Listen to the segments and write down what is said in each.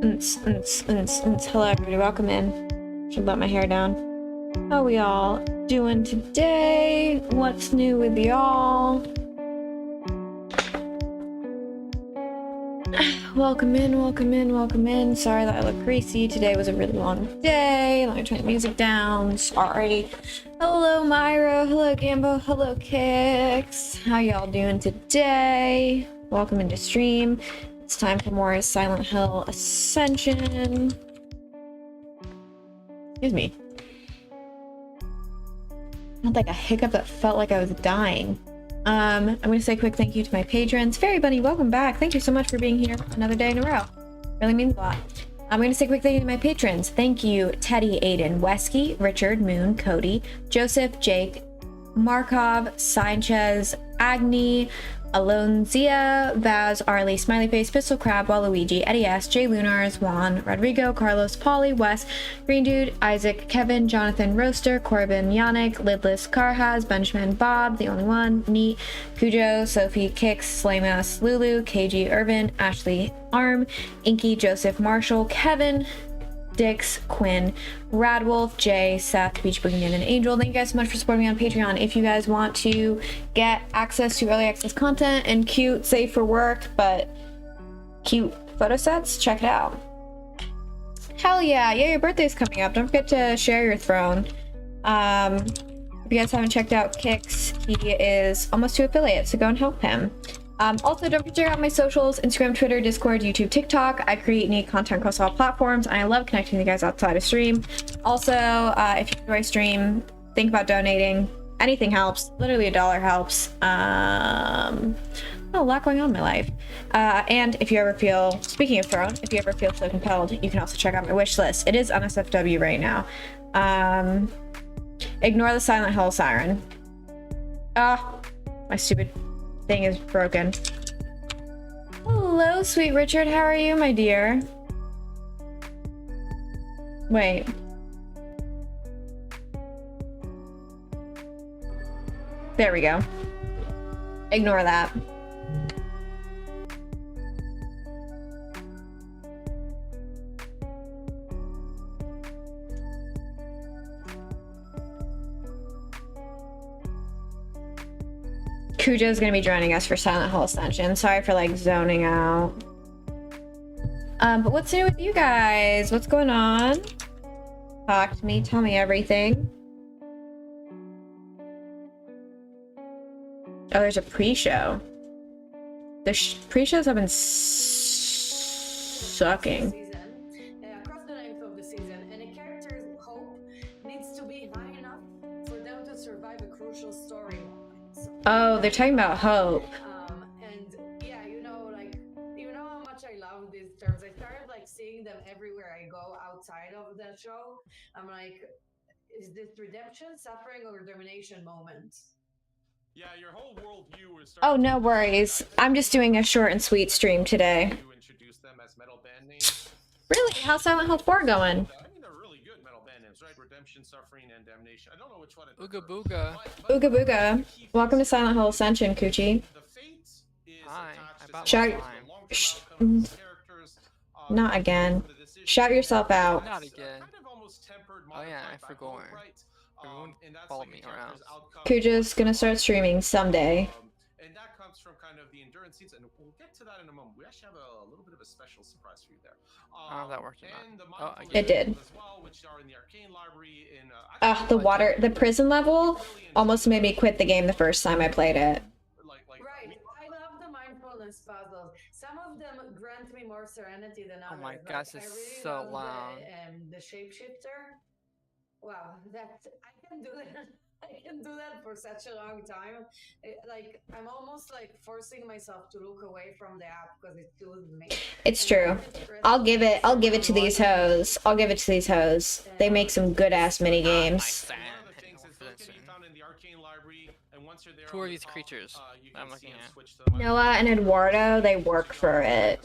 Hello everybody, welcome in. Should let my hair down. How we all doing today? What's new with y'all? Welcome in. Sorry that I look greasy. Today was a really long day. Let me turn the music down. Sorry. Hello Myra, hello Gambo, hello Kix. How y'all doing today? Welcome into stream. It's time for more Silent Hill Ascension. Excuse me. I had like a hiccup that felt like I was dying. I'm going to say a quick thank you to my patrons. Fairy Bunny, welcome back. Thank you so much for being here another day in a row. Really means a lot. I'm going to say a quick thank you to my patrons. Thank you, Teddy, Aiden, Wesky, Richard, Moon, Cody, Joseph, Jake, Markov, Sanchez, Agni, Alonzia, Vaz, Arlie, Smiley Face, Pistol Crab, Waluigi, Eddie S, Jay Lunars, Juan, Rodrigo, Carlos, Polly, Wes, Green Dude, Isaac, Kevin, Jonathan, Roaster, Corbin, Yannick, Lidless, Carhaz, Benjamin, Bob, The Only One, Neat, Cujo, Sophie, Kix, Slaymas, Lulu, KG, Irvin, Ashley, Arm, Inky, Joseph, Marshall, Kevin, Dix, Quinn, Radwolf, Jay, Seth, Beach Boogeyman, and Angel. Thank you guys so much for supporting me on Patreon. If you guys want to get access to early access content and cute, safe for work, but cute photo sets, check it out. Hell yeah. Yeah, your birthday's coming up. Don't forget to share your throne. If you guys haven't checked out Kix, he is almost to affiliate, so go and help him. Also, don't forget to check out my socials, Instagram, Twitter, Discord, YouTube, TikTok. I create unique content across all platforms, and I love connecting with you guys outside of stream. Also, if you enjoy stream, think about donating. Anything helps. Literally $1 helps. A lot going on in my life. And if you ever feel, speaking of Throne, if you ever feel so compelled, you can also check out my wish list. It is on SFW right now. Ignore the Silent Hill siren. My stupid thing is broken. Hello, sweet Richard. How are you, my dear? Wait. There we go. Ignore that. Cujo's gonna be joining us for Silent Hill Ascension. Sorry for like zoning out. But what's new with you guys? What's going on? Talk to me, tell me everything. Oh, there's a pre-show. The pre-shows have been sucking. Across the length of the season, and a character's hope needs to be high enough for them to survive a crucial story moment. Oh, they're talking about hope. And yeah, you know how much I love these terms. I started like seeing them everywhere I go outside of the show. I'm like, is this redemption, suffering, or domination moment? Yeah, your whole worldview is. Oh, no worries. I'm just doing a short and sweet stream today. You introduce them as metal band names. Really? How's Silent Hill 4 going? I mean, they're really good metal band names, right? Redemption, suffering, and damnation. I don't know which one. Ooga booga. Ooga booga. Welcome to Silent Hill Ascension, Coochie. The fate is Hi, I bought Shout- one. Not again. Shout yourself out. Not again. Oh yeah, I forgot. Everyone followed me around. Cujo's gonna start streaming someday. And that comes from kind of the endurance scenes, and we'll get to that in a moment. We actually have a little bit of a special surprise for you there. Oh, that worked or not. Oh, It did. As well, which are in the arcane library in, The water, the prison level almost made me quit the game the first time I played it. Right. I love the mindfulness puzzles. Some of them grant me more serenity than others. Oh my Like, gosh, I it's really so love loud. The shapeshifter. Wow, I can do that. I can do that for such a long time. Like, I'm almost like forcing myself to look away from the app because it soothes me. It's true. I'll give it to these hoes. I'll give it to these hoes. They make some good ass mini games. Who are these creatures I'm looking at? Noah and Eduardo, they work for it.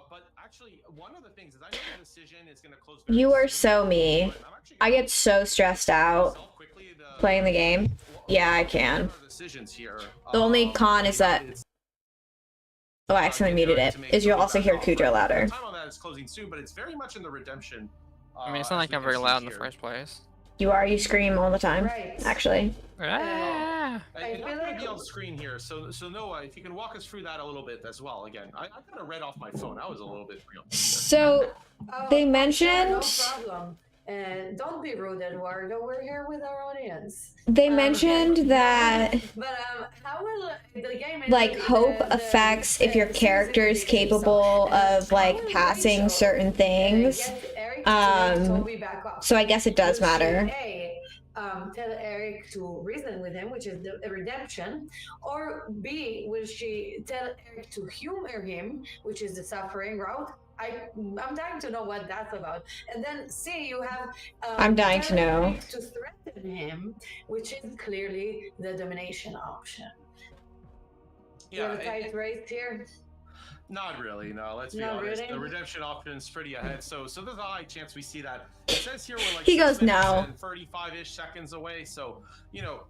But actually, one of the things is I know the decision is going to close. You are so me. I get so stressed out playing the game. Yeah, I can. The only con is that Oh, I accidentally muted it. Is you'll also hear Cujo louder. Time on that is closing soon, but it's very much in the redemption. I mean, it's not like I'm very loud in the first place. You are. You scream all the time. Right. Actually. I'm not going to be on screen here, so Noah, if you can walk us through that a little bit as well. Again, I kind of read off my phone. I was a little bit real. So they mentioned. No problem. And don't be rude, Eduardo. We're here with our audience. They mentioned that. But how will the game like hope affects if your character is capable of like passing certain things. So I guess it does matter. Tell Eric to reason with him, which is the redemption, or B, will she tell Eric to humor him, which is the suffering route? I'm dying to know what that's about. And then C, you have I'm dying to know. Eric to threaten him, which is clearly the domination option. Yeah, you have a tight race here. Not really, no. Let's be honest. Really? The redemption option is pretty ahead, so there's a high chance we see that. It says here we're like he goes no. 35-ish seconds away, so you know.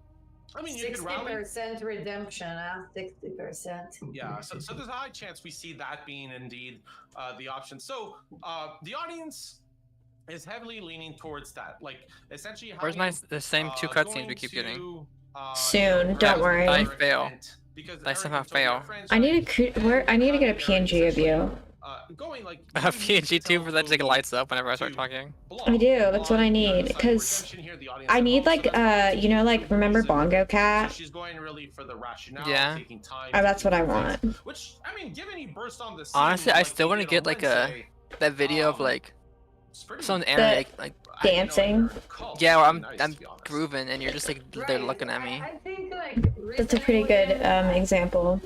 I mean, 60% redemption, 60%. Yeah, so there's a high chance we see that being indeed the option. So the audience is heavily leaning towards that. Like essentially, where's the same 2 cutscenes we keep getting? Soon, don't worry. I fail. I somehow fail. I need to get a PNG of you. Going like a PNG too for that just like lights up whenever I start talking. I do. That's what I need because I need like you know, like remember Bongo Cat? She's going really for the rationale. Yeah. Oh, that's what I want. Which I mean, given he burst on the scene, honestly, I still want to get like that video of like some anime like dancing. Yeah, where I'm grooving and you're just like they're looking at me. I think like that's a pretty good example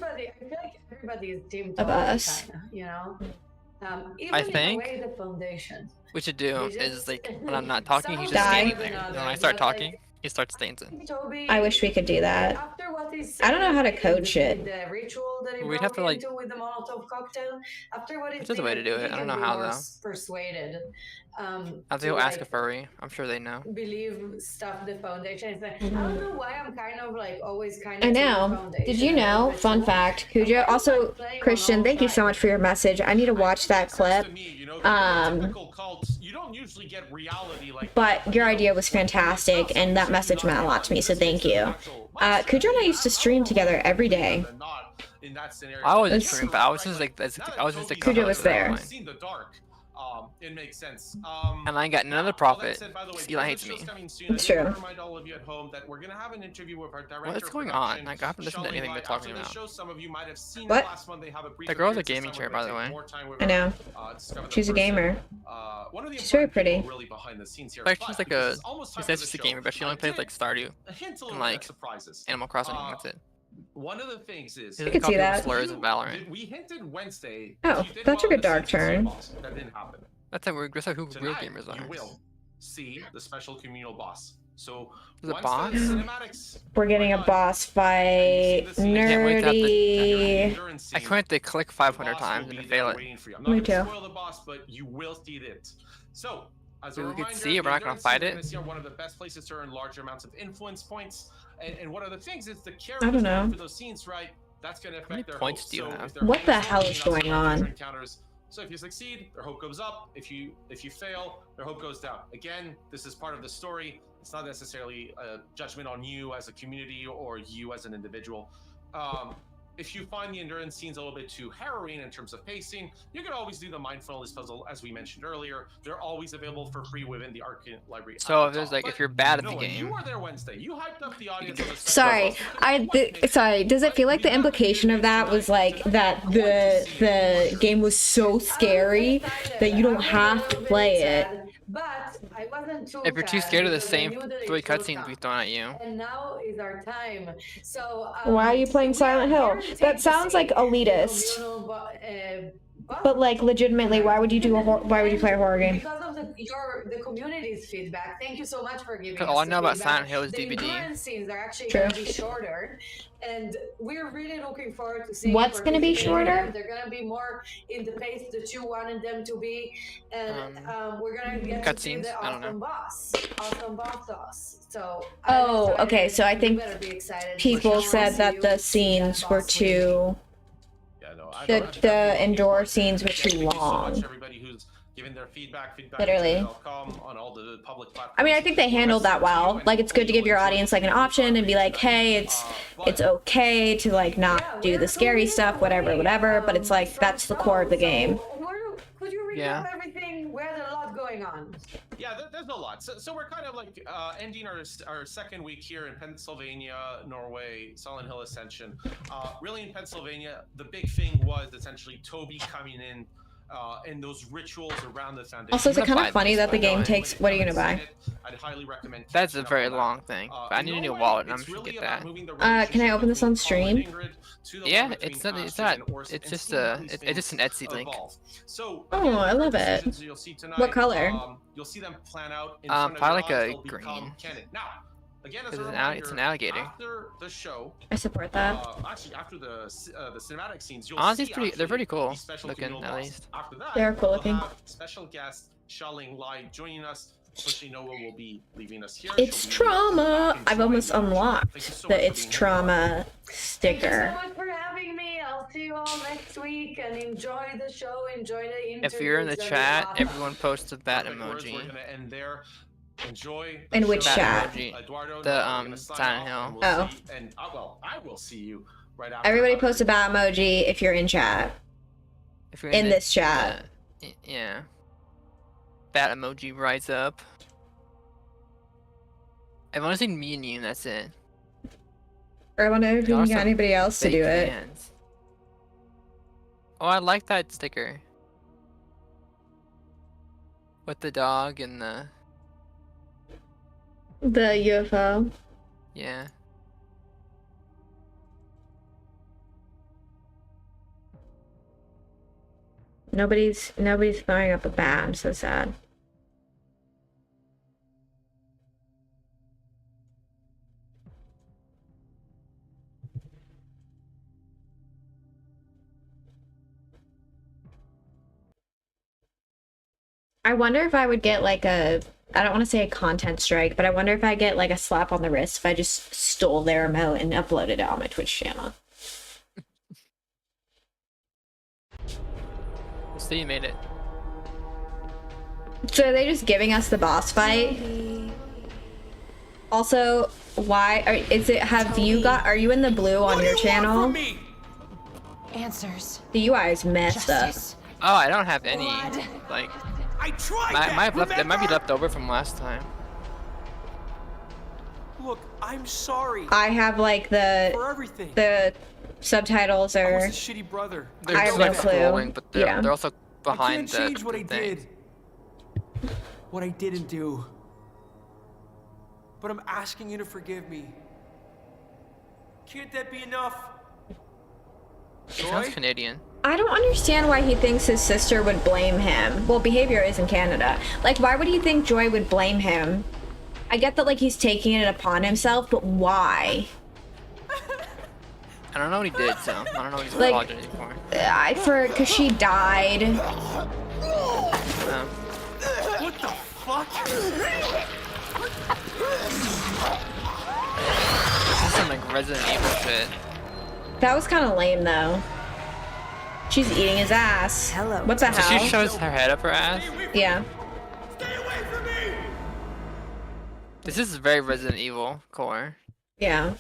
of us. Kinda, you know. Even I think the foundation. we should do is like when I'm not talking, he's just standing there. And when I start talking, he starts dancing. I wish we could do that. I don't know how to coach it. We'd have to like. There's a way to do it. I don't know how though. Persuaded. I have to go ask a furry. I'm sure they know. Believe stuff the foundation. It's like, I don't know why I'm kind of like always kind of. I know. Did you know? Fun fact, Cujo. Also, Christian, thank you so much for your message. I need to watch that clip. But your idea was fantastic, and that message meant a lot to me. So thank you. Cujo and I used to stream together every day. I wasn't streaming, but I was just like, Cujo was there. It makes sense. And I got another profit. Eli hates me. It's true. Remind all of you at home that we're gonna have an interview with our director. What's going on? Like, I haven't listened to anything they're talking about. What? The girl's a gaming chair, by the way. I know. She's a gamer. She's very pretty. Like, she's like a. She says she's a gamer, but she only plays like Stardew and like Animal Crossing. That's it. One of the things is I could see that. Slurs in Valorant. We hinted Wednesday. Oh, that took a dark turn. That didn't happen. That's who real gamers are. You will see the special communal boss. So there's a boss. We're getting a boss fight. Nerdy. I can't wait to click 500 times and fail it. Me too. But you will see it. So as we could see it, we're not gonna fight it. One of the best places to earn large amounts of influence points. And one of the things is the characters I don't know. for those scenes, right? That's going to affect their points do you have? What the hell is going on? So if you succeed, their hope goes up. If you fail, their hope goes down. Again, this is part of the story. It's not necessarily a judgment on you as a community or you as an individual. If you find the endurance scenes a little bit too harrowing in terms of pacing, you can always do the mindfulness puzzle, as we mentioned earlier. They're always available for free within the Arcane Library. So there's like, if you're bad at the game. You were there Wednesday. You hyped up the audience. Sorry, sorry. Does it feel like the implication of that was like that the game was so scary that you don't have to play it? But I wasn't too. If you're too scared of the same 3 cutscenes we thrown at you. And now is our time. So. Why are you playing Silent Hill? That sounds like elitist. But like, legitimately, why would you do why would you play a horror game? Because of the community's feedback. Thank you so much for giving us all I know about feedback. Silent Hill is DVD. The endurance scenes are actually going to be shorter, and we're really looking forward to seeing what's going to be shorter. They're going to be more in the pace that you wanted them to be, and we're going to get to see the awesome boss. So. Okay. So I think people said that the scenes were too. the indoor scenes were too long. Everybody who's giving their feedback Literally. on all the public platforms. I mean, I think they handled that well. Like, it's good to give your audience like an option and be like, hey, it's okay to like not do the scary stuff, whatever, but it's like that's the core of the game. Could you recap everything? We had a lot going on. Yeah, there's a lot. So we're kind of like ending our second week here in Pennsylvania, Norway, Silent Hill Ascension. Really in Pennsylvania, the big thing was essentially Toby coming in and those rituals around the foundation. Also, is it kind of funny that the game takes... What are you gonna buy? I'd highly recommend. That's a very long thing. But I need a new wallet, and I'm gonna get that. Can I open this on stream? Yeah, it's not. It's just an Etsy link. Oh, I love it. What color? You'll see them plan out. Probably like a green. Now, again, it's an alligator. After the show, I support that. Actually, after the cinematic scenes, you'll honestly, see they're pretty cool special looking, at least. After that, they're cool looking. Special guest Shelling Light joining us. Unfortunately, Noah will be leaving us here. It's trauma. I've almost unlocked the It's Trauma sticker. Thank you so much for having me. I'll see you all next week and enjoy the show. Enjoy the interviews. If you're in the chat, everyone post a bat emoji. We're gonna end there. Enjoy. In which chat? The Silent Hill. Oh. And well, I will see you right after. Everybody post a bat emoji if you're in chat. If you're in this chat. Yeah. Bat emoji rise up. I've only seen me and you, and that's it. Or I wonder if you can get anybody else to do it. Oh, I like that sticker. With the dog and the UFO. Yeah. Nobody's throwing up a bat. I'm so sad. I wonder if I would get like I don't want to say a content strike, but I wonder if I get like a slap on the wrist if I just stole their remote and uploaded it on my Twitch channel. So you made it. So are they just giving us the boss fight? Also, why are you in the blue on your channel? Answers. The UI is messed up. Oh, I don't have any like. I tried. That might be left over from last time. Look, I'm sorry. I have like the subtitles are. I was a shitty brother. They're I have like no clue. scrolling, but they're also behind I can't change the what I thing. did. What I didn't do. But I'm asking you to forgive me. Can't that be enough? Sounds Canadian. I don't understand why he thinks his sister would blame him. Well, behavior is in Canada. Like, why would he think Joy would blame him? I get that, like, he's taking it upon himself, but why? I don't know what he did, so I don't know what he's like, apologizing for. Cause she died. What the fuck? This is some like Resident Evil shit. That was kind of lame, though. She's eating his ass. Hello. What the hell? So she shows her head up her ass? Yeah. Stay away from me! This is very Resident Evil core. Yeah.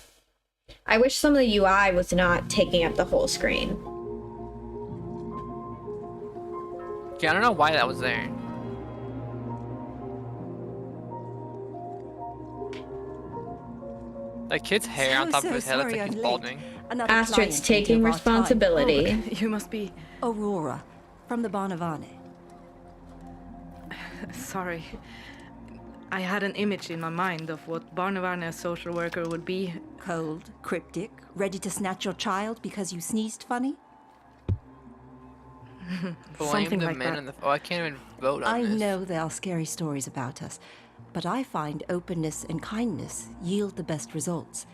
I wish some of the UI was not taking up the whole screen. Yeah, I don't know why that was there. That kid's hair on top of his head looks like he's balding. Astrid's taking responsibility. Oh, you must be Aurora, from the Barnavane. sorry. I had an image in my mind of what Barnavane social worker would be. Cold, cryptic, ready to snatch your child because you sneezed funny? Blame Something the like men that. in the. Oh, I can't even vote on I this. know there are scary stories about us, but I find openness and kindness yield the best results.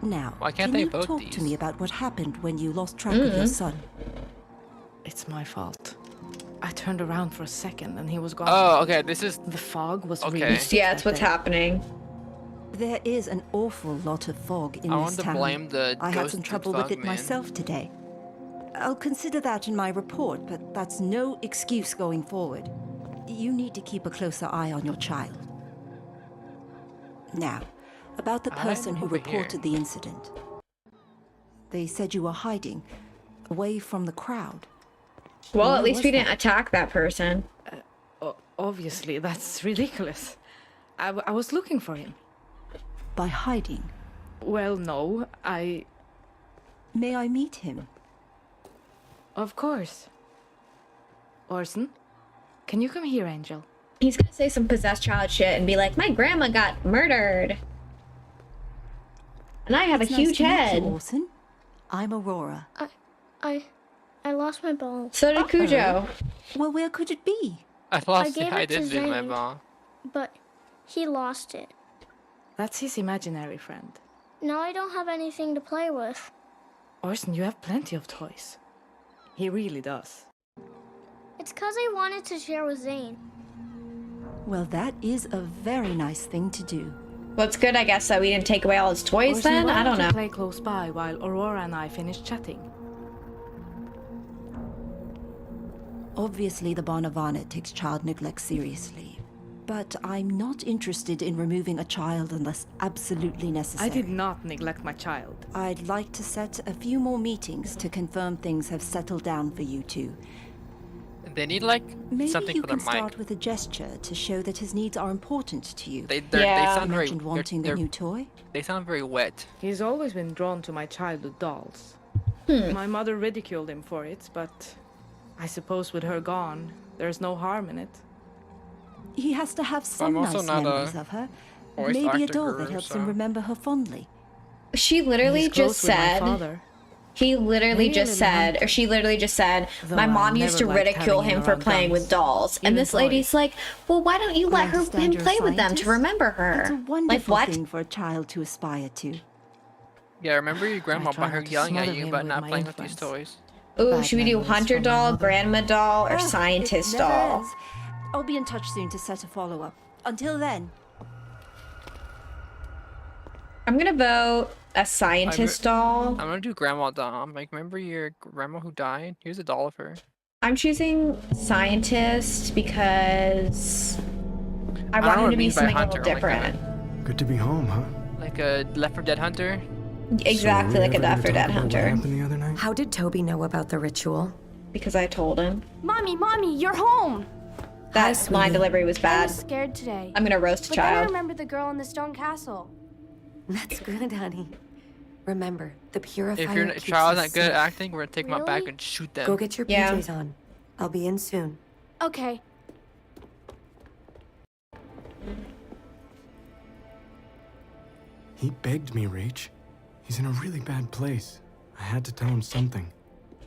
Now, Why can't can they you vote talk these? to me about what happened when you lost track of your son? It's my fault. I turned around for a second and he was gone. Oh, okay. This is. The fog was Okay. really thick Yeah, it's that what's day. happening. There is an awful lot of fog in I this want to town. blame the I had ghost some of trouble fog with it man. myself today. I'll consider that in my report, but that's no excuse going forward. You need to keep a closer eye on your child. Now, about the person who reported the incident. They said you were hiding, away from the crowd. Well, Why at least was we didn't that? attack that person. Obviously, that's ridiculous. I was looking for him. By hiding. Well, no, May I meet him? Of course. Orson, can you come here, Angel? He's gonna say some possessed child shit and be like, my grandma got murdered. And I have It's a nice huge to meet you, head. Orson. I'm Aurora. I lost my ball. So did Cujo. Well, where could it be? I lost gave it. I it to did lose my Zane. ball. But he lost it. That's his imaginary friend. Now I don't have anything to play with. Orson, you have plenty of toys. He really does. It's because I wanted to share with Zane. Well, that is a very nice thing to do. Well, it's good, I guess, that we didn't take away all his toys Orson, then? why I don't you know. play close by while Aurora and I finish chatting? Obviously, the Barnavana takes child neglect seriously. But I'm not interested in removing a child unless absolutely necessary. I did not neglect my child. I'd like to set a few more meetings to confirm things have settled down for you two. They need like Maybe something you for their can start mic. with a gesture to show that his needs are important to you. They Yeah. sound You very mentioned wanting the new toy? they sound very wet. He's always been drawn to my childhood dolls. My mother ridiculed him for it, but I suppose with her gone, there's no harm in it. He has to have some I'm also nice not a memories of her. voice Maybe a actor doll guru, that helps so- him remember her fondly. She literally He's close just with my said, father. he literally Maybe a just little said, or hunter. she literally just said, Though my I mom used to never liked ridicule having him him for around playing with guns, dolls. And even this lady's toys. like, well, why don't you let understand him you're a play with them to scientist. remember her? That's a Like, wonderful what? thing for a child to aspire to. Yeah, remember your grandma try by her not to yelling at smother you him about with not my playing with these influence. toys. Ooh, Bad should we do memories hunter from my doll, mother. grandma doll, or Ah, scientist it never doll? ends. I'll be in touch soon to set a follow-up. Until then. I'm gonna vote a scientist doll. I'm gonna do grandma doll. Like, remember your grandma who died? Here's a doll of her. I'm choosing scientist because I I don't want know him what to it be means by something a hunter, little like a- different. Good to be home, huh? Like a Left 4 Dead hunter. Exactly So, are like we a ever Left 4 gonna Dead talk about hunter. What happened the other night? How did Toby know about the ritual? Because I told him. Mommy, you're home! Hi, That line sweetie. delivery was I bad. was scared today. I'm gonna roast a But then I child. remembered the girl in the stone castle. That's good, honey. Remember, the purifier If your keeps child's us not good at safe. acting, we're gonna take them out back Really? and shoot them. Go get your Yeah. PJs on. I'll be in soon. Okay. He begged me, Rach. He's in a really bad place. I had to tell him something.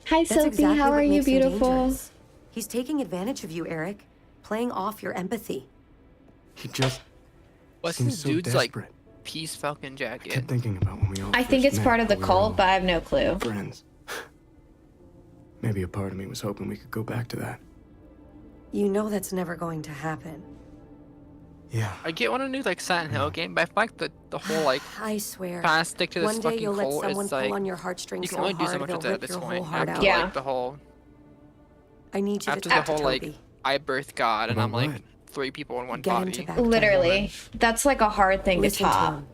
Hi, That's Sophie. exactly How what are you, makes him beautiful? dangerous. He's taking advantage of you, Eric. Playing off your empathy. He just What's seems this so dude's like desperate. peace falcon I jacket? kept thinking about when we all I think first it's met, part of the how we were cult, all but I have no clue. friends. Maybe a part of me was hoping we could go back to that. You know that's never going to happen. Yeah. I get one a new like Silent Hill game, but I feel like the whole like I swear. trying to stick to this One day fucking you'll let cult someone is pull like on your you heartstrings can so only do so hard much they'll with it at rip this your point. whole heart After out. Yeah. like the whole I need you after to the talk to whole like Toby. I birthed God and About I'm like what? 3 people in one Get him body. to back down. Literally. That's like a hard thing to Listen to top. him.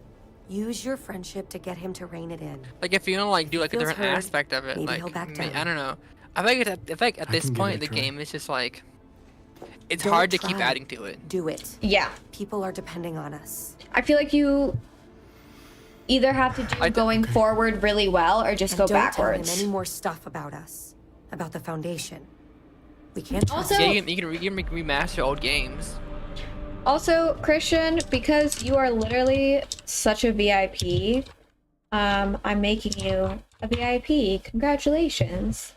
Use your friendship to get him to rein it in. Like if you don't like do like a feels different heard, aspect of it, maybe like he'll back I down. don't know. I think at I this can give point in it the a try. game, it's just like it's Don't hard to keep try. adding to it. Do it. Yeah. People are depending on us. I feel like you either have to do going forward really well or just And go don't tell him backwards. any more stuff about us. About the Foundation. We can't trust Also- Yeah, him. you can remaster old games. Also, Christian, because you are literally such a VIP, I'm making you a VIP. Congratulations.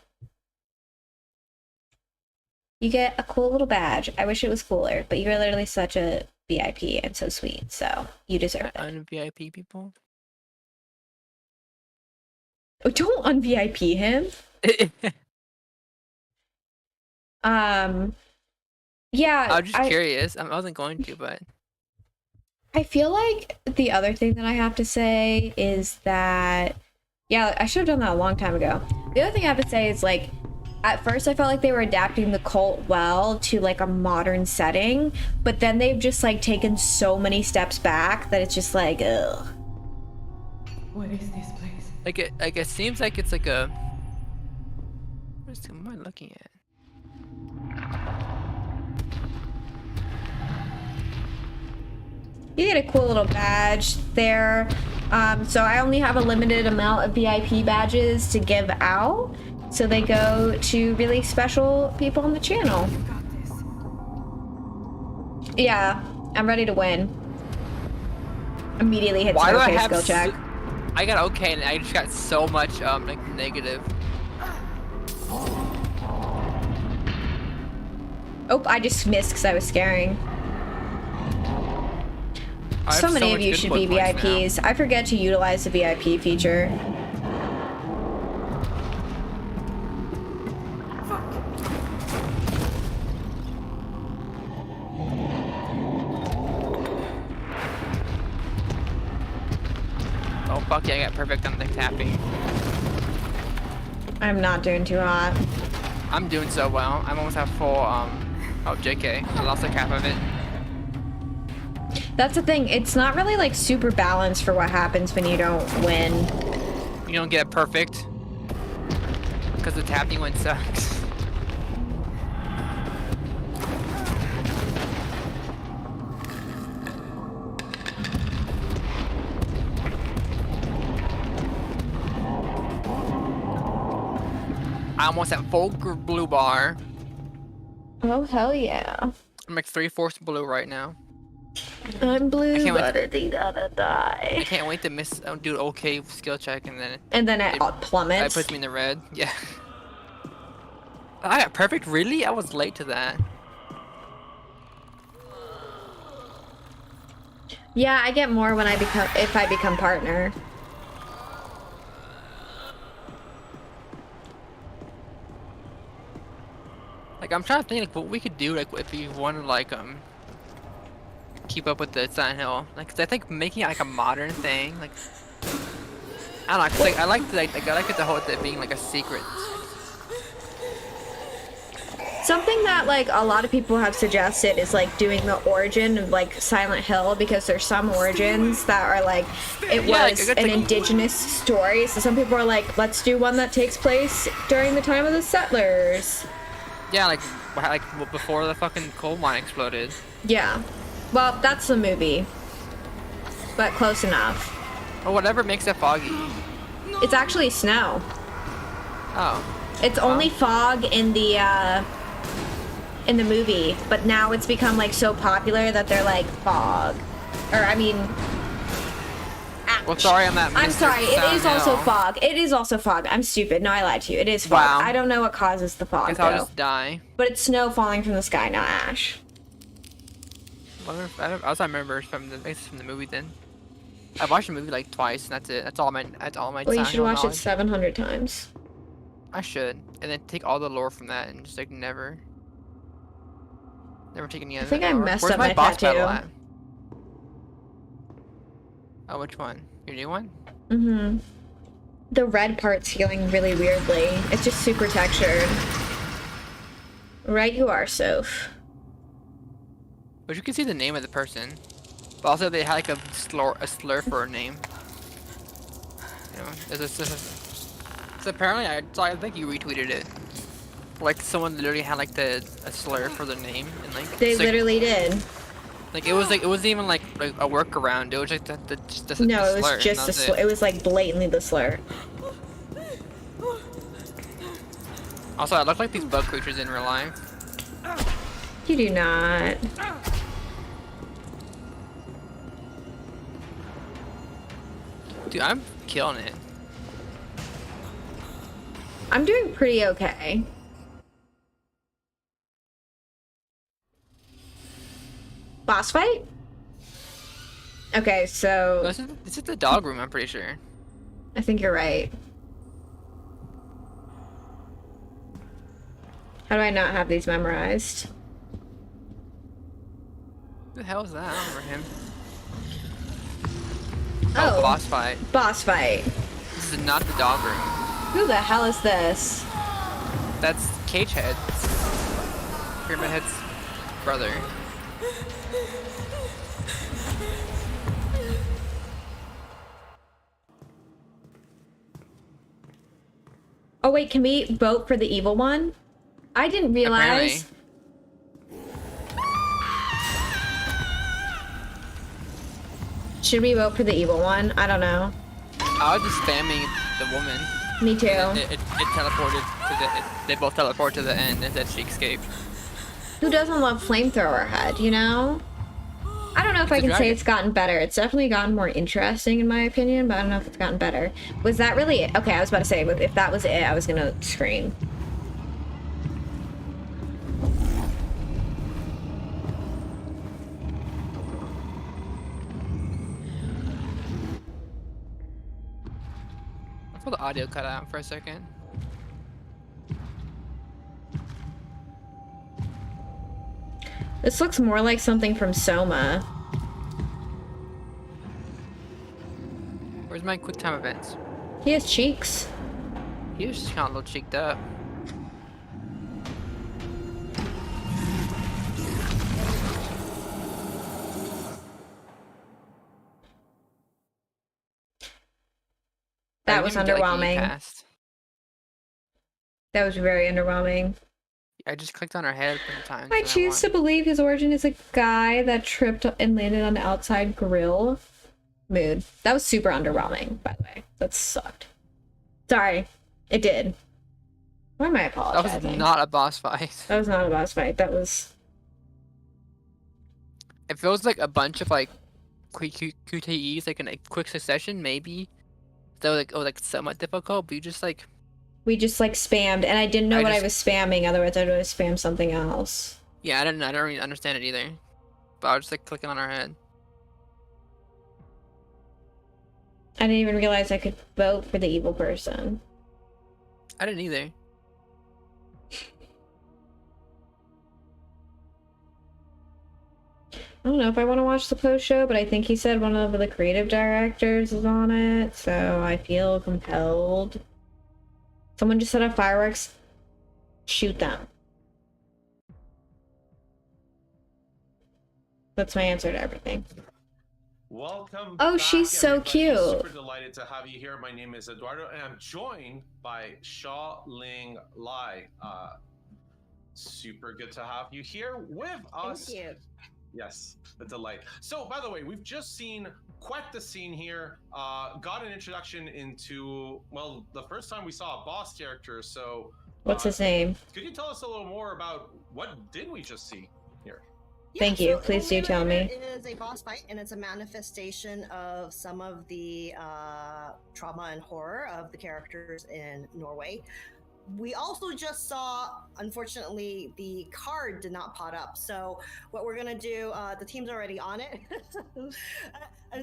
You get a cool little badge. I wish it was cooler, but you're literally such a VIP and so sweet, so you deserve it. Un-VIP people. Oh, don't un-VIP him. Yeah, I was just curious. I wasn't going to, but I feel like the other thing that I have to say is that, yeah, I should have done that a long time ago. The other thing I have to say is, like, at first I felt like they were adapting the cult well to, like, a modern setting, but then they've just, like, taken so many steps back that it's just like, ugh. What is this place? Like it seems like it's like a. What am I looking at? You get a cool little badge there. So I only have a limited amount of VIP badges to give out. So they go to really special people on the channel. Yeah, I'm ready to win. Immediately hit Why do I okay have skill check. I got okay and I just got so much like negative. Oh, I just missed because I was scaring. So many of you should be VIPs. I forget to utilize the VIP feature. Oh fuck yeah, I got perfect on the tapping. I'm not doing too hot. I'm doing so well. I'm almost at full oh JK. I lost like half of it. That's the thing, it's not really like super balanced for what happens when you don't win. You don't get perfect. Because the tapping one sucks. I almost at full blue bar. Oh hell yeah. I'm like 3/4 blue right now. I'm blue, I but I gotta die. I can't wait to do an okay skill check and then it plummets. That puts me in the red. Yeah. I got perfect. Really? I was late to that. Yeah, I get more when if I become partner. Like I'm trying to think like what we could do like if we wanted like keep up with the Silent Hill. Like 'cause I think making it like a modern thing like I don't know. 'Cause, like I like the whole it being like a secret. Something that like a lot of people have suggested is like doing the origin of like Silent Hill, because there's some origins that are like it was an indigenous story. So some people are like, let's do one that takes place during the time of the settlers. Yeah, like before the fucking coal mine exploded. Yeah. Well, that's the movie. But close enough. Or whatever makes it foggy. It's actually snow. Oh. It's only fog in the movie, but now it's become like so popular that they're like fog. Or I mean, ouch. Well, sorry, I'm sorry. It is also fog. It is also fog. I'm stupid. No, I lied to you. It is fog. Wow. I don't know what causes the fog. Guess I'll just die. But it's snow falling from the sky, not ash. I remember from the movie then. I've watched the movie like twice, and that's it. That's all my. Well, you should watch it 700 times. I should, and then take all the lore from that and just like never take any other. I think I messed up my boss tattoo. battle at? Oh, which one? Your new one? Mm-hmm. The red part's healing really weirdly. It's just super textured. Right you are, Soph. But you can see the name of the person. But also they had like a slur for a name. You know, so apparently I think you retweeted it. Like someone literally had like a slur for their name and like they literally did. Like it wasn't even like a workaround. It was like just no, the it was just a slur. It was like blatantly the slur. Also, I look like these bug creatures in real life. You do not. Dude, I'm killing it. I'm doing pretty okay. Boss fight? Okay, so... This is the dog room, I'm pretty sure. I think you're right. How do I not have these memorized? Who the hell is that? I don't remember him. Oh, boss fight. Boss fight. This is not the dog room. Who the hell is this? That's Cage Head. Pyramid Head's brother. Oh wait, can we vote for the evil one? I didn't realize. Apparently. Should we vote for the evil one? I don't know. I was just spamming the woman. Me too. It teleported to the. They both teleported to the end and said she escaped. Who doesn't love Flamethrower Head, you know? I don't know if I can say it's gotten better. It's definitely gotten more interesting in my opinion, but I don't know if it's gotten better. Was that really it? Okay, I was about to say, if that was it, I was gonna scream. I thought the audio cut out for a second. This looks more like something from Soma. Where's my quick time events? He has cheeks. He was just kind of a little cheeked up. That was underwhelming. That was very underwhelming. I just clicked on her head a bunch of times. I choose to believe his origin is a guy that tripped and landed on the outside grill. Mood. That was super underwhelming, by the way. That sucked. Sorry. It did. Why am I apologizing? That was not a boss fight. That was not a boss fight. That was... It feels like a bunch of like QTEs like in a quick succession, maybe. That was like somewhat difficult, but you just like... We just like spammed, and I didn't know what I was spamming, otherwise I would have spammed something else. Yeah, I don't really understand it either. But I was just like clicking on her head. I didn't even realize I could vote for the evil person. I didn't either. I don't know if I want to watch the post show, but I think he said one of the creative directors is on it, so I feel compelled. Someone just set up fireworks. Shoot them. That's my answer to everything. Welcome. Oh, back, she's so everybody. cute. Super delighted to have you here. My name is Eduardo, and I'm joined by Sha Ling Lai. Super good to have you here with us. Thank you. Yes, a delight. So, by the way, we've just seen quite the scene here. Got an introduction into, well, the first time we saw a boss character. So, What's his name? Could you tell us a little more about what did we just see here? Yeah, Thank you. so Please do tell me. It is a boss fight, and it's a manifestation of some of the trauma and horror of the characters in Norway. We also just saw, unfortunately, the card did not pot up. So what we're gonna do, the team's already on it. I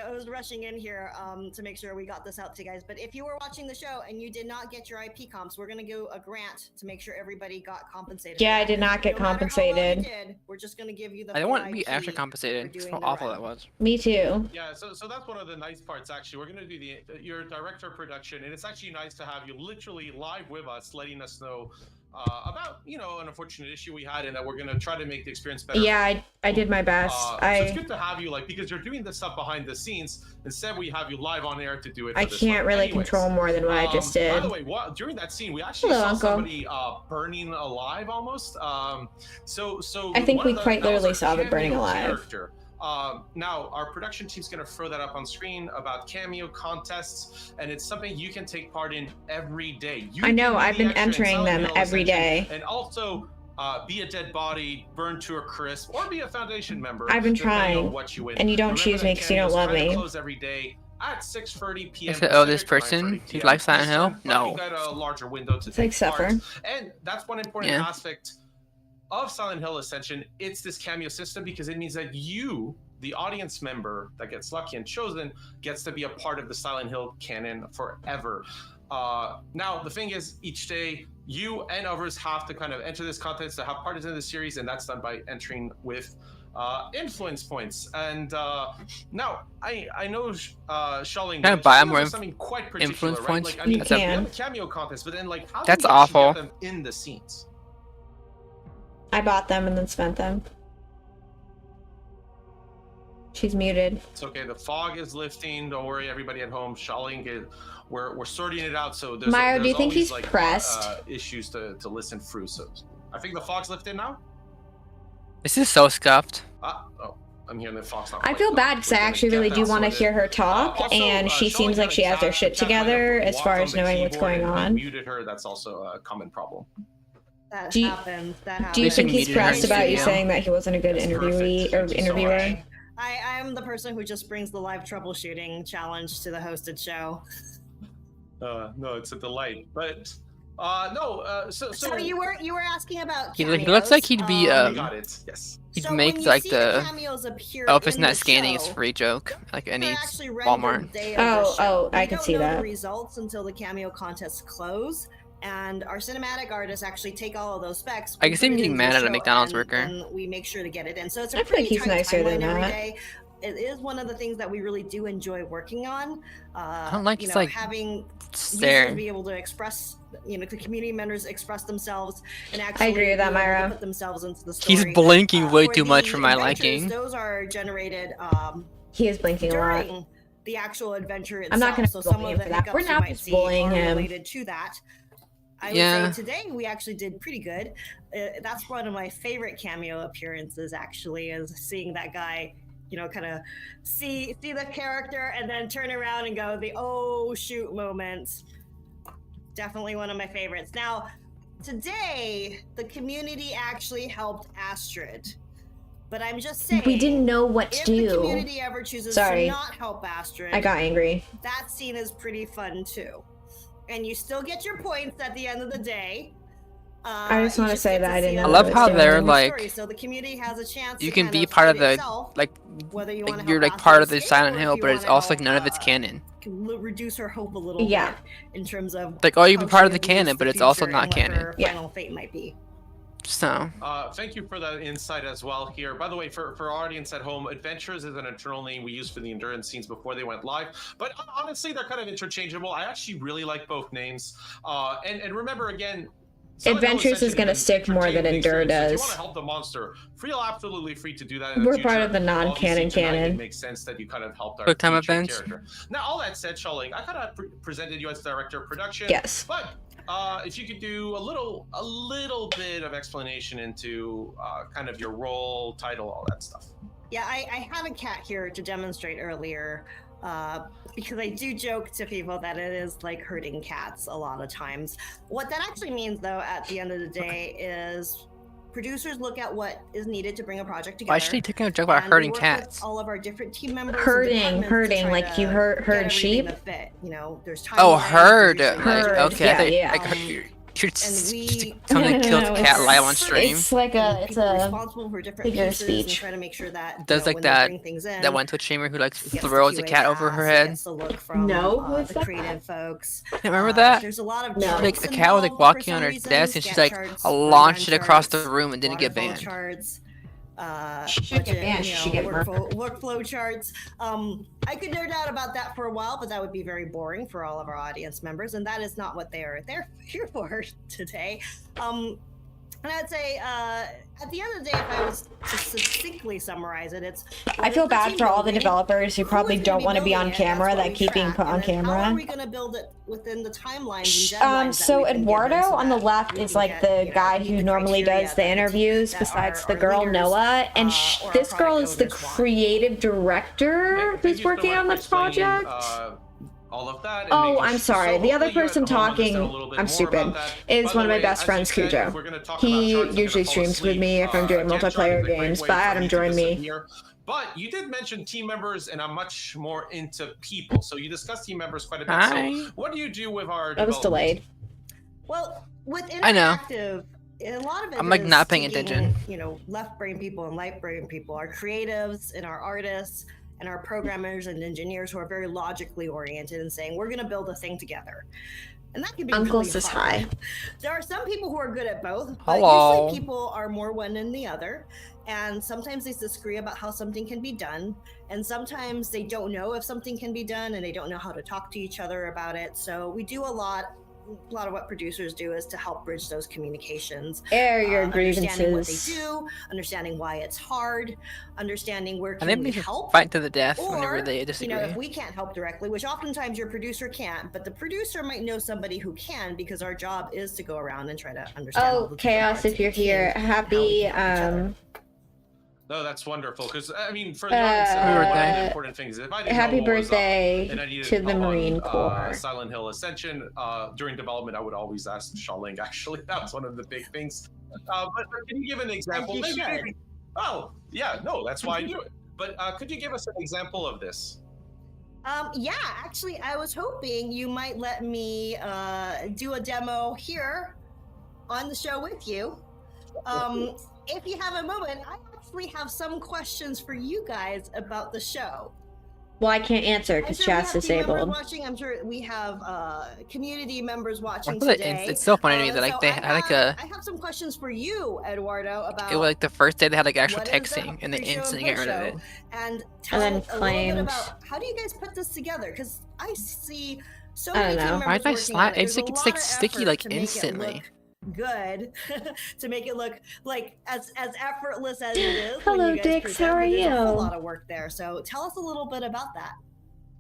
was rushing in here to make sure we got this out to you guys. But if you were watching the show and you did not get your IP comps, we're gonna do a grant to make sure everybody got compensated. Yeah, I did not get compensated. We're just gonna give you the. I don't want to be extra compensated. That's how awful that was. Me too. Yeah, so that's one of the nice parts. Actually, we're gonna do your director of production, and it's actually nice to have you literally live with us, letting us know about an unfortunate issue we had, and that we're gonna try to make the experience better. Yeah, I did my best. So it's good to have you, because you're doing this stuff behind the scenes. Instead, we have you live on air to do it. I can't really control more than what I just did. By the way, during that scene, we actually saw somebody burning alive almost. So I think we quite literally saw the burning alive. Character. Now, our production team's going to throw that up on screen about cameo contests, and it's something you can take part in every day. I know, I've been entering them every day. And also, be a dead body, burn to a crisp, or be a Foundation member. I've been trying, and you don't choose me because you don't love me. Close every day at 6:30 p.m. This person who likes Silent Hill? No. You got a larger window to take part. And that's one important aspect of Silent Hill Ascension. It's this cameo system because it means that you, the audience member that gets lucky and chosen, gets to be a part of the Silent Hill canon forever. Now, the thing is, each day, you and others have to kind of enter this contest to have part in the series, and that's done by entering with influence points. And now I know Shalling Can I buy more something quite particular, influence right? points? Like, I mean, You can. we have a cameo contest, but then like how That's do we actually awful. get them in the scenes? I bought them and then spent them. She's muted. It's okay. The fog is lifting. Don't worry, everybody at home. Shalling is. We're sorting it out. So there's Myro, do you think always, he's like, pressed? issues to listen through. So I think the fog's lifted now. This is so scuffed. Oh, I'm hearing the fog's not. I quite feel low. bad because I We're gonna actually get really that do want to sorted. hear her talk, Also, and she Shalling seems like she has her chat- shit chat might have together as blocked far on as the knowing what's keyboard going and on. Muted her. That's also a common problem. That Do you- happens. That happens. Do you They think should he's meet her pressed in about you studio. saying that he wasn't a good That's interviewee perfect. or Thank you so interviewer? much. I am the person who just brings the live troubleshooting challenge to the hosted show. No, it's a delight. But no. So you were asking about He cameos. looks like he'd be You got it. Yes. he'd So make when you like see the cameos appear Elvis in not the scanning is show, free joke, like any they're actually rendered Walmart. day of the Oh, show. I We can don't see know that. the results until the cameo contests close, and our cinematic artists actually take all of those specs. I we can see him put it getting into the mad at a show, McDonald's and worker. then we make sure to get it in. So it's a I feel like pretty he's tight nicer than timeline every that. day. It is one of the things that we really do enjoy working on. I don't like you his, know, like, having stare. users be able to express, you know, the community members express themselves and actually agree with that, be able to Myra. put themselves into the story. He's blinking way For too much the for my adventures, liking. Those are generated He is blinking a lot. during the actual adventure itself. I'm not gonna so bully some him of the for that. We're hiccups you not might just see bullying are him. related to that. I Yeah. would say today we actually did pretty good. That's one of my favorite cameo appearances. Actually, is seeing that guy, you know, kind of see the character and then turn around and go the oh shoot moment. Definitely one of my favorites. Now, today the community actually helped Astrid. But I'm just saying, We didn't know what to if do. the community ever chooses Sorry. to not help Astrid, I got angry. that scene is pretty fun too. And you still get your points at the end of the day. I just you want to say get that I see didn't a know I love little that how was bit they're of the like, story, so the community has a chance you to can kind be of part of see the itself, like whether you want to you're help like part of the Astrid Silent escape, or Hill, if but you it's wanna also like help, none of it's canon. reduce her hope a little Yeah. bit in terms of Like, oh, you can be how part of she the views canon, but the it's also future not and what canon. her Yeah. final fate might be. So Thank you for that insight as well here. By the way, for our audience at home, Adventures is an internal name we used for the endurance scenes before they went live. But honestly, they're kind of interchangeable. I actually really like both names. And remember, again, Silent Hill Adventures is Ascension gonna an stick more than entertaining Endure experience. So if you does. want to help the monster, feel absolutely free to do that in We're the part future. of the non-canon Obviously, tonight, canon. It makes sense that you kind of helped our Quick time future events. character. Now, all that said, Shalling, I kind of presented you as director of production. Yes. But if you could do a little bit of explanation into kind of your role, title, all that stuff. Yeah, I had a cat here to demonstrate earlier because I do joke to people that it is like herding cats a lot of times. What that actually means, though, at the end of the day, is producers look at what is needed to bring a project together. why should he take a joke about and we herding work cats? with all of our different team members. and Herding, departments to herding, try like you to herd get everything sheep? to fit. You know, there's Oh, timelines, herd. there's Like, Herd, okay, I thought, yeah. like, you're And we coming to kill No, the cat it's- live on stream. It's like and it's people a responsible for different figure of pieces and speech. try to make sure that you Does know, like when they that bring things in, that one Twitch streamer who like it gets the throws a QA cat over her pass, it head? gets the look from No, what's the that? creative folks. Remember that? There's a lot of No. Like charts a cat was like involved for walking on some her reason, desk and she's Gantt like charts, launched it Gantt across the charts, room and didn't get waterfall banned. Charts, She should get budget, banned, you she know, should get workflow charts. I could nerd out about that for a while, but that would be very boring for all of our audience members, and that is not what they are here for today. And I'd say, at the end of the day, if I was to succinctly summarize it, it's... I feel bad team for all the building, developers who probably who is gonna don't be want to be on building it, camera that's what that we keep being track, put on and then How camera. are we going to build it within the timelines and deadlines that So we've been given Eduardo so on the that left we is can like get, the you know, guy meet who the normally criteria does the that interviews that besides our the girl leaders, Noah, and or our this girl product is the owners want. creative director Thank you who's so working much on for the explaining, project. all of that. and Oh, making I'm so sorry. The other hopefully you at person home understand talking, a little bit I'm more stupid, about that. is By one of the my way, best as friends, you said, Cujo. if we're gonna talk He about charts, you're gonna usually fall streams with asleep. me if I'm doing Gantt chart is multiplayer a great games, way but for Adam me to joined me. disappear. But you did mention team members, and I'm much more into people. So you discussed team members quite a bit. Hi. So what do you do with our That was development? delayed. Well, with I know. interactive, a lot of it I'm, like, is not paying taking, attention. You know, left brain people and right brain people, our creatives and our artists and our programmers and engineers who are very logically oriented and saying we're going to build a thing together. And that can be Uncle really says hard. hi. There are some people who are good at both, but Hello. usually people are more one than the other. and sometimes they disagree about how something can be done, and sometimes they don't know if something can be done and they don't know how to talk to each other about it. So we do a lot of what producers do is to help bridge those communications. Air your Understanding what they grievances. do, understanding why it's hard, understanding where And can they we help. fight to the death Or, whenever they disagree. if we can't help directly, which oftentimes your producer can't, but the producer might know somebody who can, because our job is to go around and try to understand. all Oh, the different Chaos, parts if of you're the team here, and how we happy can help each other. No, that's wonderful. Because I mean, for the audience, one of the important things is if I didn't happy know what was up birthday and I needed to the help Marine on, Corps. Silent Hill Ascension during development, I would always ask Shaoling. Actually, that was one of the big things. But can you give an example? As you should. Maybe. Oh, yeah, no, that's why I do it. But could you give us an example of this? Yeah, actually, I was hoping you might let me do a demo here on the show with you. If you have a moment, I actually have some questions for you guys about the show. Well, I can't answer I'm because sure we chat's have team members disabled. watching. I'm sure we have community members watching I feel like today. it's so funny to me that like So they I had like a I have some questions for you, Eduardo, about it was like the first day they had like actual what is the texting and they pre-show and instantly got rid of it. post-show, and tell then us a little claimed- bit about how do you guys put this together? Because I see so I many don't team know. members Why did I working slide? on it. It's There's like a it's lot like of sticky effort like to make it instantly. look good, to make it look like as effortless as it is. Hello, when you guys Dix, present, how are but there's a whole you? lot of work there. So tell us a little bit about that.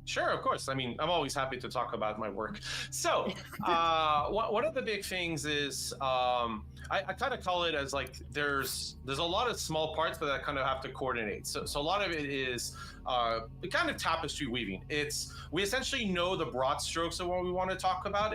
Sure, of course. I mean, I'm always happy to talk about my work. So, one of the big things is I kind of call it as like there's a lot of small parts, but I kind of have to coordinate. So a lot of it is kind of tapestry weaving. We essentially know the broad strokes of what we want to talk about.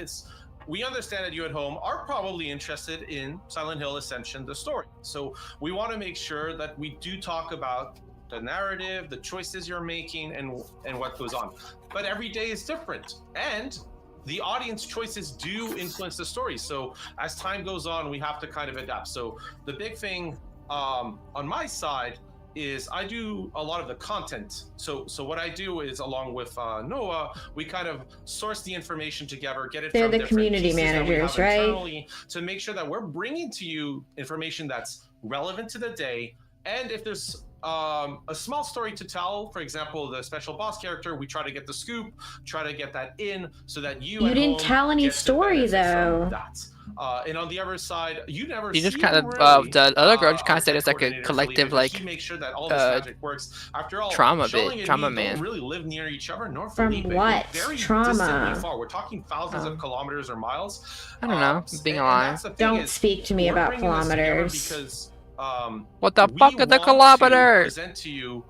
We understand that you at home are probably interested in Silent Hill Ascension, the story. So we want to make sure that we do talk about the narrative, the choices you're making, and what goes on. But every day is different, and the audience choices do influence the story. So as time goes on, we have to kind of adapt. So the big thing on my side is I do a lot of the content. So what I do is, along with Noah, we kind of source the information together, get it They're from the different community pieces that we managers, have right? internally, to make sure that we're bringing to you information that's relevant to the day. And if there's a small story to tell, for example, the special boss character, we try to get the scoop, try to get that in so that you You didn't home tell any get to story, benefit from though. that. And on the other side, you never You just see kind him of really, the other girl just kind our of said it's like a coordinator, collective Felipe, like he makes sure that all this magic works. After all, trauma Shaoling bit, and trauma me man. don't really live near each other, nor From Felipe. what? We're very Trauma? distantly far. We're talking thousands of kilometers or miles. I don't know, being and alive. that's the thing Don't is, speak to me we're about bringing this together kilometers. Because What the we fuck is the want to kilometer? present to you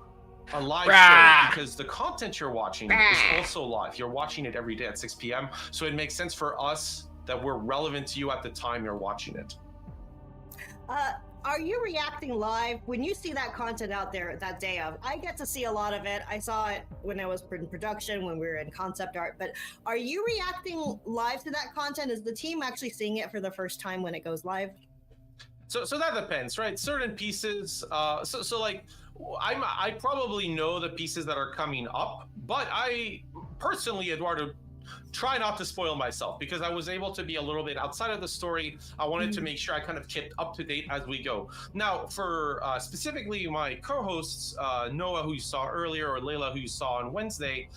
a live Rah! show, because the content you're watching is also live. You're watching it every day at 6 p.m. So it makes sense for us that we're relevant to you at the time you're watching it. Are you reacting live when you see that content out there that day of? I get to see a lot of it. I saw it when I was in production, when we were in concept art. But are you reacting live to that content? Is the team actually seeing it for the first time when it goes live? So that depends, right? Certain pieces. So like, I probably know the pieces that are coming up, but I personally, Eduardo, try not to spoil myself, because I was able to be a little bit outside of the story. I wanted to make sure I kind of kept up to date as we go. Now, for specifically my co-hosts, Noah, who you saw earlier, or Layla, who you saw on Wednesday,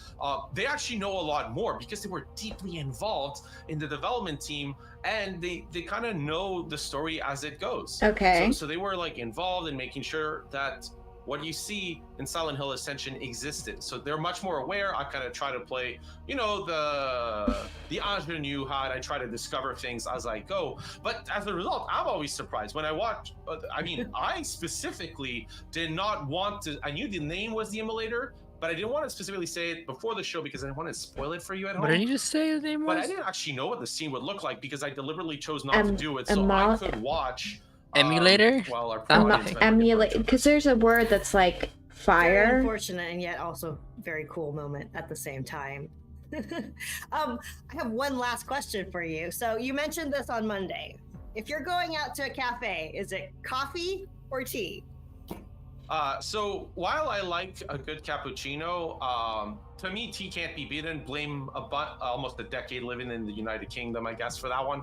they actually know a lot more because they were deeply involved in the development team, and they kind of know the story as it goes. Okay. So they were like involved in making sure that what you see in Silent Hill Ascension existed. So they're much more aware. I kind of try to play, the ingenue how I try to discover things as I go. But as a result, I'm always surprised when I watch. I specifically did not want to. I knew the name was the Immolator, but I didn't want to specifically say it before the show because I didn't want to spoil it for you at home. What did you just say the name was? But I didn't actually know what the scene would look like because I deliberately chose not to do it, so I could watch. Emulator? Well, our Emulate, because there's a word that's like Very fire. unfortunate and yet also very cool moment at the same time. I have one last question for you. So you mentioned this on Monday. If you're going out to a cafe, is it coffee or tea? So while I like a good cappuccino, to me tea can't be beaten. Blame almost a decade living in the United Kingdom, I guess, for that one.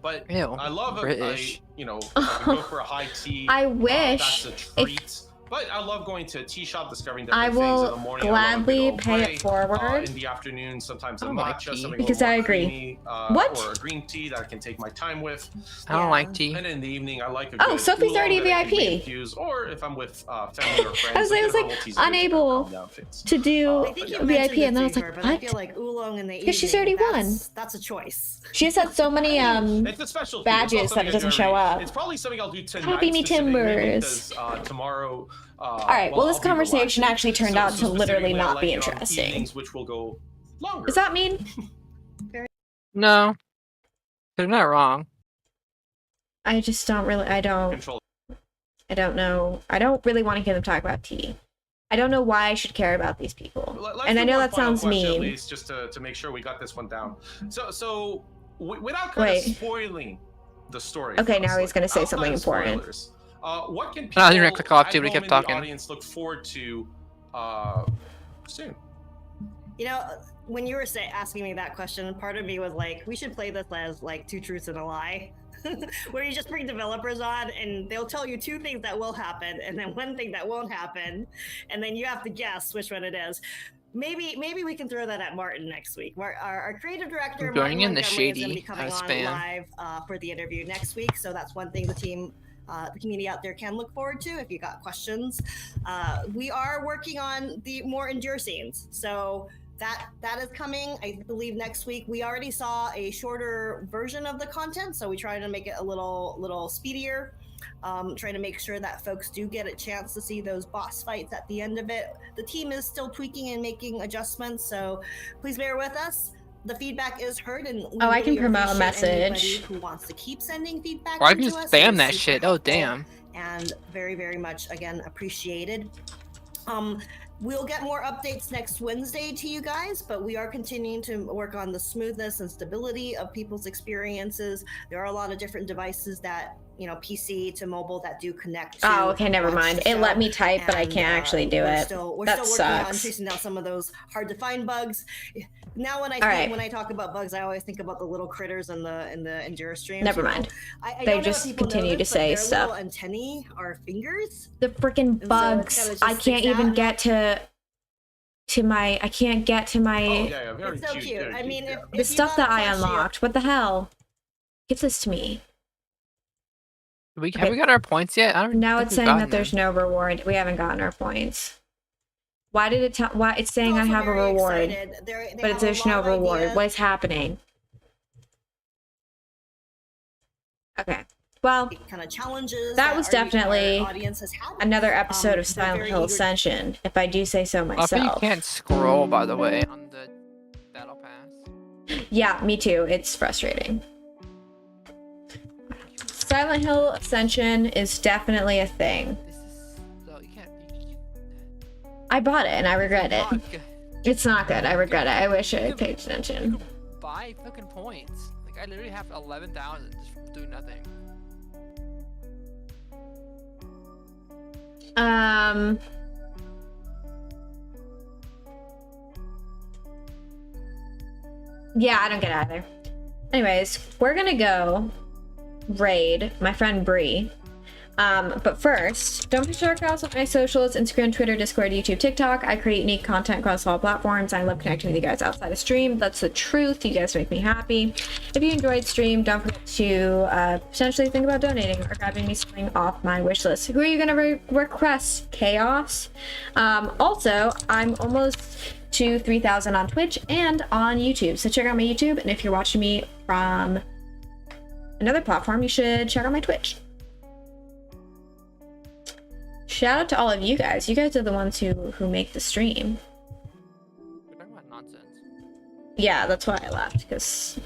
But Ew, I love British. if I can go for a high tea. I wish. That's a treat. But I love going to a tea shop, discovering I different things in will the morning. gladly I love a big pay Earl it Grey, forward. in the afternoon, sometimes a I don't like matcha, tea. something Because a little I more agree. creamy, What? or a green tea that I can take my time with. I don't like tea. And in the evening, I like a Oh, good Sophie's oolong already that I can VIP. reinfuse, or if I'm with family or friends, I was a good like herbal tea's good to kind of unable calm down things. to do I think you VIP, mentioned it and then I to was like, her, but I what? feel like oolong in the Because she's evening, already won. That's a choice. She just had so many It's a special badges that it doesn't show up. It's probably something I'll do tonight. Copy me specifically, timbers. because tomorrow. All right. Well, this I'll be conversation relaxing. actually turned out to literally specifically, I not like be it on interesting. evenings, which will go longer. Does that mean? No, they're not wrong. I just don't really. I don't know. I don't really want to hear them talk about tea. I don't know why I should care about these people. Let's And do I know one that final sounds question, mean. At least, just to make sure we got this one down. So without kind of spoiling the story. Okay, for us, now he's gonna say outside something of important. spoilers, what can I people was gonna click off at too, but he home kept in talking. the audience look forward to soon? You know, when you were asking me that question, part of me was like, we should play this as like 2 truths and a lie. Where you just bring developers on and they'll tell you 2 things that will happen and then 1 thing that won't happen, and then you have to guess which one it is. Maybe we can throw that at Martin next week. Our creative director, Joining Martin in the Montgomery, is going to shady be coming on spam. live for the interview next week. So that's one thing the team, the community out there can look forward to if you got questions. We are working on the more endure scenes. So that is coming, I believe, next week. We already saw a shorter version of the content, so we try to make it a little speedier. Trying to make sure that folks do get a chance to see those boss fights at the end of it. The team is still tweaking and making adjustments, so please bear with us. The feedback is heard, and we I can really promote a appreciate anybody message. who wants to keep sending feedback. Why do you into us. spam It that is shit? super Oh helpful damn. and very, very much again appreciated. We'll get more updates next Wednesday to you guys, but we are continuing to work on the smoothness and stability of people's experiences. There are a lot of different devices that, PC to mobile, that do connect to Oh, okay, never watch mind. the It let show, me type, but I and, can't actually do we're it. Still, we're That still working on sucks. chasing down some of those hard to find bugs. Now, when I talk about bugs, I always think about the little critters in the Endura stream. Never mind. I They don't know just if people know continue this, to but say their stuff. little antennae are fingers. The freaking so bugs. it kinda just I can't sticks even out. get to my. I can't get to my. Oh yeah, very It's so cute. very I mean, yeah. if The you stuff got that I flashy- unlocked. What the hell? Give this to me. Have we got our points yet? I don't Now think it's we've saying that gotten there's them. no reward. We haven't gotten our points. Why did it tell? Why it's saying I also have a very reward, excited. They but have a there's no lot of reward. ideas. What is happening? Okay. Well, Kind of challenges that was our definitely audience has had. another episode of they're Silent very Hill eager- Ascension, if I do say so Also, you myself. can't scroll, by the way, on the battle pass. Yeah, me too. It's frustrating. Silent Hill Ascension is definitely a thing. This is so you can't. I bought it and I regret it. Not good. It's not good. I regret it. I wish I You had paid You attention. could buy fucking points. Like I literally have 11,000 just from doing nothing. Yeah, I don't get it either. Anyways, we're gonna go raid my friend Bree. But first, don't forget to check out my socials: Instagram, Twitter, Discord, YouTube, TikTok. I create unique content across all platforms. I love connecting with you guys outside of stream. That's the truth. You guys make me happy. If you enjoyed stream, don't forget to potentially think about donating or grabbing me something off my wish list. Who are you gonna request? Chaos. Also, I'm almost to 3,000 on Twitch and on YouTube. So check out my YouTube, and if you're watching me from another platform, you should check out my Twitch. Shout out to all of you guys. You guys are the ones who make the stream. We're talking about nonsense. Yeah, that's why I left, because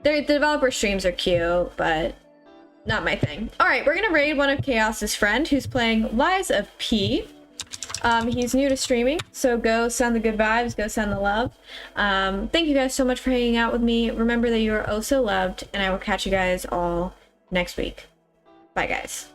the developer streams are cute, but not my thing. All right, we're gonna raid one of Chaos's friend who's playing Lies of P. He's new to streaming, so go send the good vibes, go send the love. Thank you guys so much for hanging out with me. Remember that you are oh so loved, and I will catch you guys all next week. Bye, guys.